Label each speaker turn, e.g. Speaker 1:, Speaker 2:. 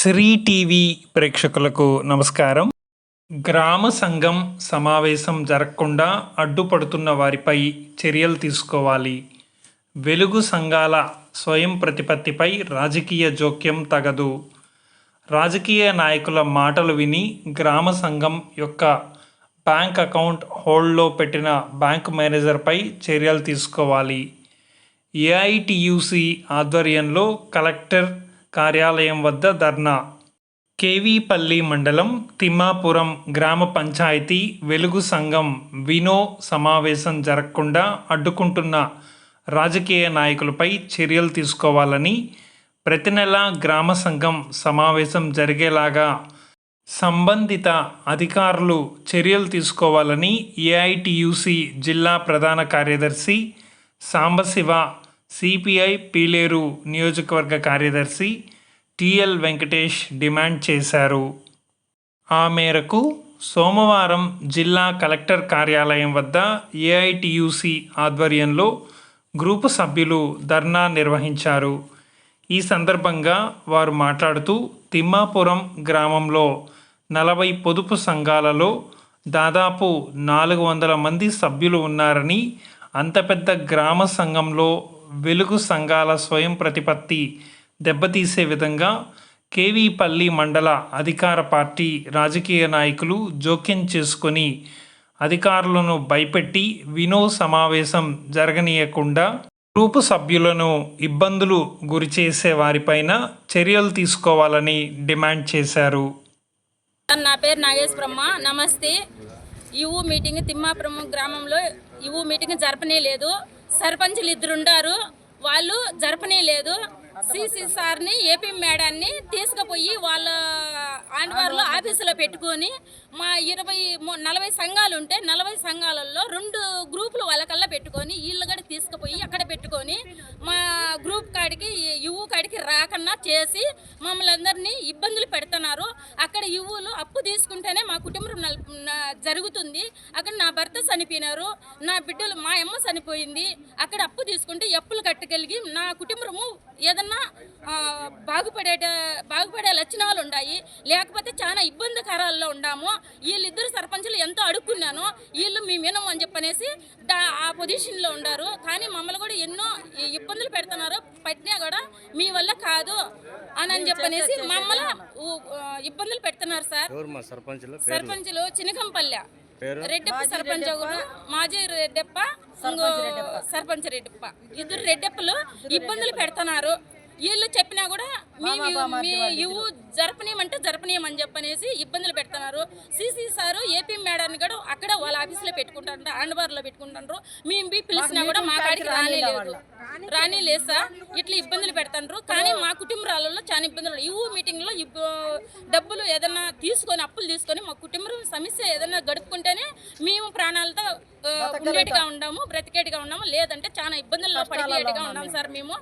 Speaker 1: Shri TV ప్రేక్షకులకు నమస్కారం. గ్రామ సంఘం సమావేశం జరగకుండా అడ్డుపడుతున్న వారిపై చర్యలు తీసుకోవాలి. వెలుగు సంఘాల స్వయం ప్రతిపత్తిపై రాజకీయ జోక్యం తగదు. రాజకీయ నాయకుల మాటలు విని గ్రామ సంఘం యొక్క బ్యాంక్ అకౌంట్ హోల్డ్లో పెట్టిన బ్యాంక్ మేనేజర్పై చర్యలు తీసుకోవాలి. ఏఐటియుసి ఆధ్వర్యంలో కలెక్టర్ కార్యాలయం వద్ద ధర్నా. కేవీపల్లి మండలం తిమ్మాపురం గ్రామ పంచాయతీ వెలుగు సంఘం వినో సమావేశం జరగకుండా అడ్డుకుంటున్న రాజకీయ నాయకులపై చర్యలు తీసుకోవాలని, ప్రతి నెల గ్రామ సంఘం సమావేశం జరిగేలాగా సంబంధిత అధికారులు చర్యలు తీసుకోవాలని ఏఐటియుసి జిల్లా ప్రధాన కార్యదర్శి సాంబశివ, సిపిఐ పీలేరు నియోజకవర్గ కార్యదర్శి టిఎల్ వెంకటేష్ డిమాండ్ చేశారు. ఆ మేరకు సోమవారం జిల్లా కలెక్టర్ కార్యాలయం వద్ద ఏఐటియుసి ఆధ్వర్యంలో గ్రూపు సభ్యులు ధర్నా నిర్వహించారు. ఈ సందర్భంగా వారు మాట్లాడుతూ, తిమ్మాపురం గ్రామంలో 40 పొదుపు సంఘాలలో దాదాపు 400 మంది సభ్యులు ఉన్నారని, అంత పెద్ద గ్రామ సంఘంలో వెలుగు సంఘాల స్వయం ప్రతిపత్తి దెబ్బతీసే విధంగా కేవీపల్లి మండల అధికార పార్టీ రాజకీయ నాయకులు జోక్యం చేసుకొని అధికారులను భయపెట్టి వినో సమావేశం జరగనీయకుండా గ్రూపు సభ్యులను ఇబ్బందులు గురిచేసే వారిపైన చర్యలు తీసుకోవాలని డిమాండ్ చేశారు.
Speaker 2: నా పేరు నాగేశ్వరమ్మ. నమస్తే. యువ మీటింగ్ తిమ్మాపురం గ్రామంలో యువ మీటింగ్ జరపనే లేదు. సర్పంచులు 2 ఉండారు, వాళ్ళు జరపనే లేదు. సిసి సార్ని, ఏపీ మేడాన్ని తీసుకుపోయి వాళ్ళ ఆండవారిలో ఆఫీసులో పెట్టుకొని మా 40 సంఘాలు ఉంటే 40 సంఘాలలో 2 గ్రూపులు వాళ్ళకల్లా పెట్టుకొని వీళ్ళు కూడా తీసుకుపోయి అక్కడ పెట్టుకొని మా గ్రూప్ కాడికి యువ కాడికి రాకన్నా చేసి మమ్మల్ని అందరినీ ఇబ్బందులు పెడుతున్నారు. అక్కడ యువులు అప్పు తీసుకుంటేనే మా కుటుంబం జరుగుతుంది. అక్కడ నా భర్త చనిపోయినారు, నా బిడ్డలు, మా అమ్మ చనిపోయింది. అక్కడ అప్పు తీసుకుంటే అప్పులు కట్టగలిగి నా కుటుంబము ఏదన్నా బాగుపడే లక్షణాలు ఉన్నాయి. లేకపోతే చాలా ఇబ్బందికరాల్లో ఉన్నాము. వీళ్ళిద్దరు సర్పంచులు ఎంతో అడుక్కున్నాను, వీళ్ళు మేము వినము అని చెప్పనేసి ఆ పొజిషన్లో ఉన్నారు. కానీ మమ్మల్ని కూడా ఎన్నో ఇబ్బందులు పెడుతున్నారు. పట్టినా కూడా మీ వల్ల కాదు అని చెప్పనేసి మమ్మల్ని ఇబ్బందులు పెడుతున్నారు సార్. సర్పంచులు చినకంపల్లె రెడ్డప్ప సర్పంచ్, మాజీ రెడ్డప్ప, సర్పంచ్ రెడ్డప్ప, 2 రెడ్డప్పలు ఇబ్బందులు పెడుతున్నారు. వీళ్ళు చెప్పినా కూడా మీ ఇవ్వు జరపనీయమంటే జరపనీయమని చెప్పనేసి ఇబ్బందులు పెడుతున్నారు. సిసి సారు, ఏపీ మేడాన్ని కూడా అక్కడ వాళ్ళ ఆఫీసులో పెట్టుకుంటారు, ఆండవారిలో పెట్టుకుంటారు. మేము పిలిచినా కూడా మా కాడికి రానేలేదు సార్. ఇట్లా ఇబ్బందులు పెడతారు. కానీ మా కుటుంబాలలో చాలా ఇబ్బందులు. యువ మీటింగ్లో డబ్బులు ఏదైనా తీసుకొని, అప్పులు తీసుకొని మా కుటుంబం సమస్య ఏదైనా గడుపుకుంటేనే మేము ప్రాణాలతో ఉండేట్టుగా ఉన్నాము, బ్రతికేట్టుగా ఉన్నాము. లేదంటే చాలా ఇబ్బందుల్లో పడిపోయేట్టుగా ఉన్నాము సార్ మేము.